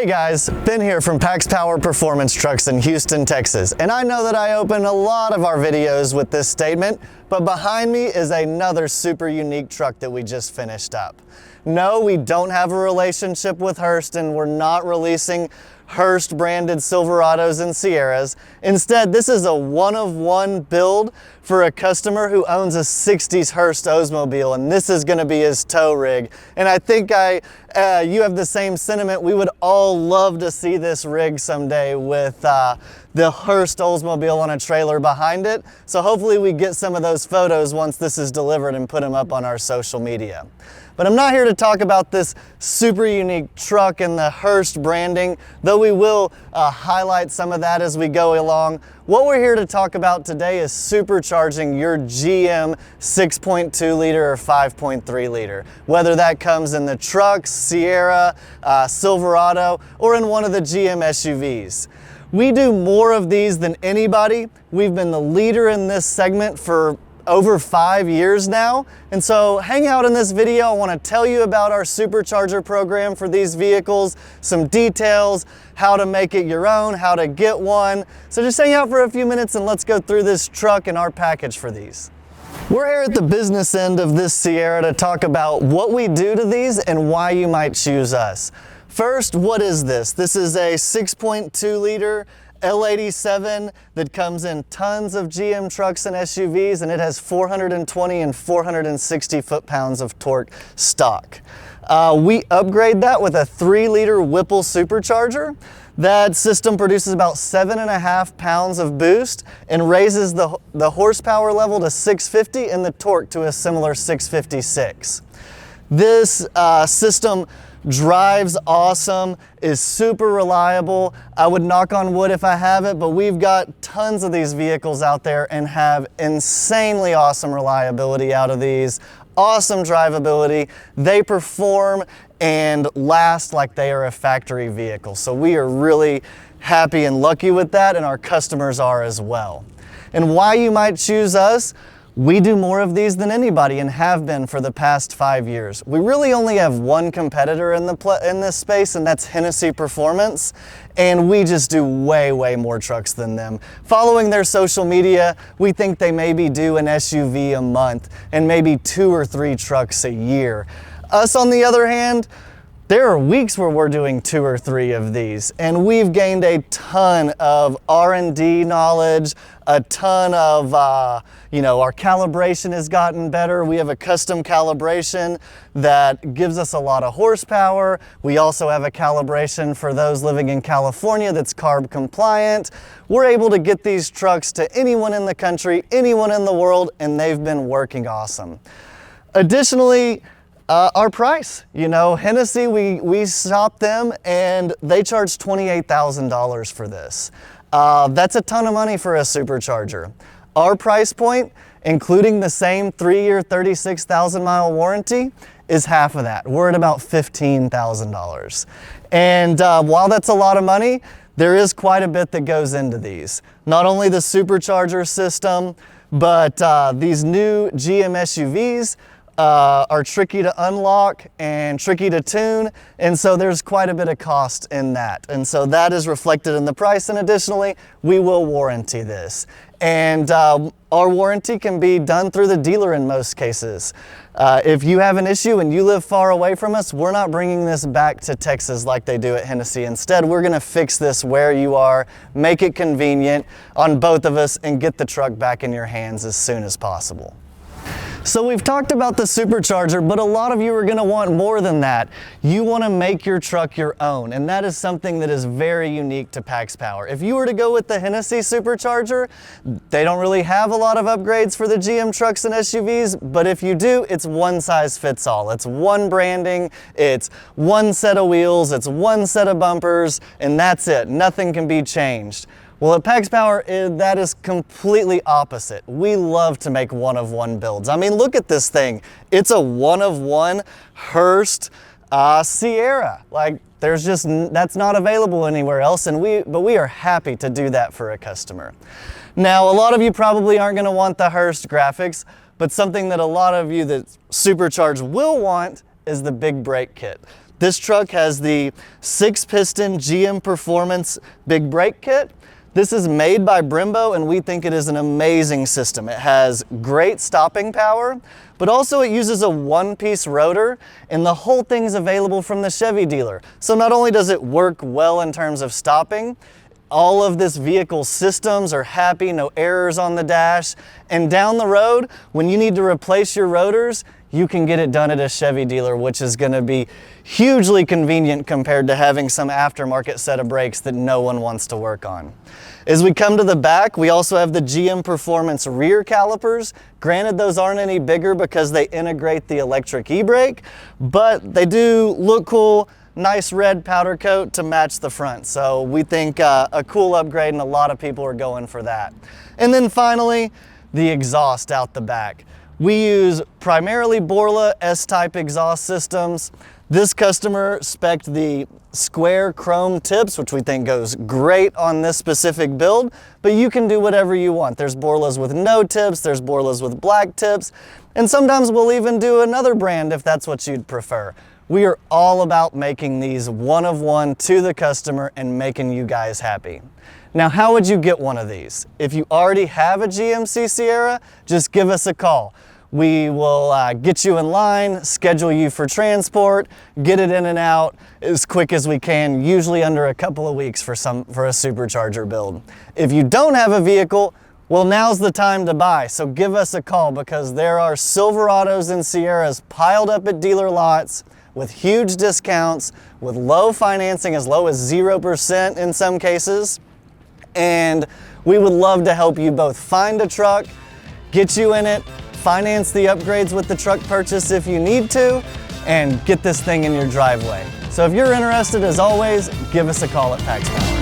guys, Ben here from PaxPower Performance Trucks in Houston, Texas. And I know that I open a lot of our videos with this statement, but behind me is another super unique truck that we just finished up. No, we don't have a relationship with Hurst and we're not releasing Hurst branded Silverados and Sierras. Instead, this is a one-of-one build for a customer who owns a 60s Hurst Oldsmobile, and this is gonna be his tow rig. And I think you have the same sentiment. We would all love to see this rig someday with the Hurst Oldsmobile on a trailer behind it. So hopefully we get some of those photos once this is delivered and put them up on our social media. But I'm not here to talk about this super unique truck and the Hurst branding, though we will highlight some of that as we go along. What we're here to talk about today is supercharging your GM 6.2 liter or 5.3 liter, whether that comes in the truck, Sierra, Silverado, or in one of the GM SUVs. We do more of these than anybody. We've been the leader in this segment for over 5 years now. And so hang out in this video. I want to tell you about our supercharger program for these vehicles, some details, how to make it your own, how to get one. So just hang out for a few minutes and let's go through this truck and our package for these. We're here at the business end of this Sierra to talk about what we do to these and why you might choose us. First, what is this? This is a 6.2 liter L87 that comes in tons of GM trucks and SUVs, and it has 420 and 460 foot-pounds of torque stock. We upgrade that with a 3-liter Whipple Supercharger. That system produces about 7.5 pounds of boost and raises the horsepower level to 650 and the torque to a similar 656. This system drives awesome, is super reliable. I would knock on wood if I have it, but we've got tons of these vehicles out there and have insanely awesome reliability out of these, awesome drivability. They perform and last like they are a factory vehicle. So we are really happy and lucky with that, and our customers are as well. And why you might choose us? We do more of these than anybody and have been for the past 5 years. We really only have one competitor in this space, and that's Hennessy Performance, and we just do way more trucks than them. Following their social media, we think they maybe do an SUV a month and maybe 2 or 3 trucks a year. Us, on the other hand, there are weeks where we're doing 2 or 3 of these, and we've gained a ton of R&D knowledge, a ton of, our calibration has gotten better. We have a custom calibration that gives us a lot of horsepower. We also have a calibration for those living in California that's carb compliant. We're able to get these trucks to anyone in the country, anyone in the world, and they've been working awesome. Additionally, our price, Hennessy, we shop them and they charge $28,000 for this. That's a ton of money for a supercharger. Our price point, including the same 3-year, 36,000 mile warranty, is half of that. We're at about $15,000. And while that's a lot of money, there is quite a bit that goes into these. Not only the supercharger system, but these new GM SUVs are tricky to unlock and tricky to tune, and so there's quite a bit of cost in that, and so that is reflected in the price. And additionally, we will warranty this, and our warranty can be done through the dealer in most cases. If you have an issue and you live far away from us, we're not bringing this back to Texas like they do at Hennessy. Instead, we're going to fix this where you are, make it convenient on both of us, and get the truck back in your hands as soon as possible. So we've talked about the supercharger, but a lot of you are going to want more than that. You want to make your truck your own, and that is something that is very unique to PaxPower. If you were to go with the Hennessy supercharger, they don't really have a lot of upgrades for the GM trucks and SUVs, but if you do, it's one size fits all. It's one branding, it's one set of wheels, it's one set of bumpers, and that's it. Nothing can be changed. Well, at PaxPower, that is completely opposite. We love to make one-of-one builds. I mean, look at this thing. It's a one-of-one Hurst Sierra. Like, that's not available anywhere else, but we are happy to do that for a customer. Now, a lot of you probably aren't gonna want the Hurst graphics, but something that a lot of you that supercharge will want is the big brake kit. This truck has the 6-piston GM Performance big brake kit. This is made by Brembo, and we think it is an amazing system. It has great stopping power, but also it uses a one-piece rotor, and the whole thing is available from the Chevy dealer. So not only does it work well in terms of stopping, all of this vehicle's systems are happy, no errors on the dash, and down the road, when you need to replace your rotors, you can get it done at a Chevy dealer, which is going to be hugely convenient compared to having some aftermarket set of brakes that no one wants to work on. As we come to the back, we also have the GM Performance rear calipers. Granted, those aren't any bigger because they integrate the electric e-brake, but they do look cool. Nice red powder coat to match the front. So we think a cool upgrade, and a lot of people are going for that. And then finally, the exhaust out the back. We use primarily Borla S-type exhaust systems. This customer spec'd the square chrome tips, which we think goes great on this specific build, but you can do whatever you want. There's Borlas with no tips, there's Borlas with black tips, and sometimes we'll even do another brand if that's what you'd prefer. We are all about making these one of one to the customer and making you guys happy. Now, how would you get one of these? If you already have a GMC Sierra, just give us a call. We will get you in line, schedule you for transport, get it in and out as quick as we can, usually under a couple of weeks for a supercharger build. If you don't have a vehicle, well, now's the time to buy, so give us a call because there are Silverados and Sierras piled up at dealer lots with huge discounts, with low financing as low as 0% in some cases. And we would love to help you both find a truck, get you in it, finance the upgrades with the truck purchase if you need to, and get this thing in your driveway. So if you're interested, as always, give us a call at PaxPower.